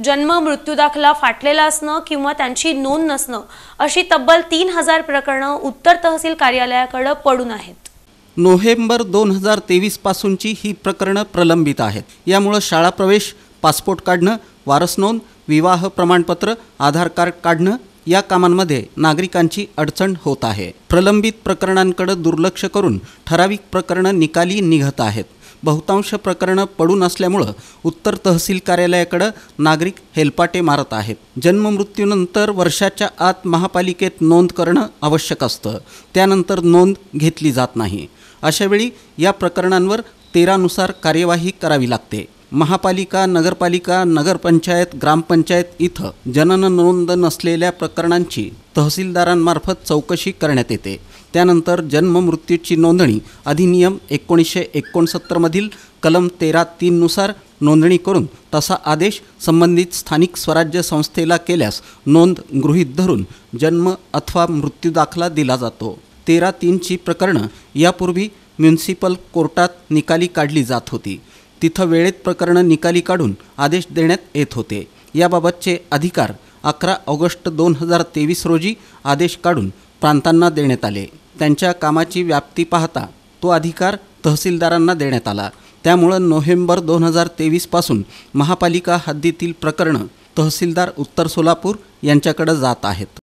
जन्म मृत्यू दाखला फाटलेला असणं किंवा त्यांची नोंद नसणं अशी तब्बल 3000 प्रकरणं उत्तर तहसील कार्यालयाकडे पडून आहेत। नोव्हेंबर 2023 पासूनची ही प्रकरणं प्रलंबित आहेत। यामुळे शाळा प्रवेश, पासपोर्ट काढणं, वारस नोंद, विवाह प्रमाणपत्र, आधार कार्ड काढणं या कामांमध्ये नागरिकांची अडचण होत आहे। प्रलंबित प्रकरणांकडे दुर्लक्ष करून ठराविक प्रकरणं निकाली निघत आहेत। बहुतांश प्रकरणं पडून असल्यामुळे उत्तर तहसील कार्यालयाकडे नागरिक हेलपाटे मारत आहेत। जन्ममृत्यूनंतर वर्षाच्या आत महापालिकेत नोंद करणं आवश्यक असतं, त्यानंतर नोंद घेतली जात नाही। अशावेळी या प्रकरणांवर 13 नुसार कार्यवाही करावी लागते। महापालिका, नगरपालिका, नगरपंचायत, ग्रामपंचायत इथं जनन नोंद नसलेल्या प्रकरणांची तहसीलदारांमार्फत चौकशी करण्यात येते। त्यानंतर जन्म मृत्यूची नोंदणी अधिनियम 1969 मधील कलम 13(3) नुसार नोंदणी करून तसा आदेश संबंधित स्थानिक स्वराज्य संस्थेला केल्यास नोंद गृहीत धरून जन्म अथवा मृत्यू दाखला दिला जातो। 13(3) ची प्रकरणं यापूर्वी म्युनिसिपल कोर्टात निकाली काढली जात होती। तिथं वेळेत प्रकरणं निकाली काढून आदेश देण्यात येत होते। याबाबतचे अधिकार 11 ऑगस्ट 2023 रोजी आदेश काढून प्रांतांना देण्यात आले। त्यांच्या कामाची व्याप्ती पाहता तो अधिकार तहसीलदारांना देण्यात आला। त्यामुळे नोव्हेंबर 2023 पासून महापालिका हद्दीतील प्रकरणं तहसीलदार उत्तर सोलापूर यांच्याकडे जात आहेत।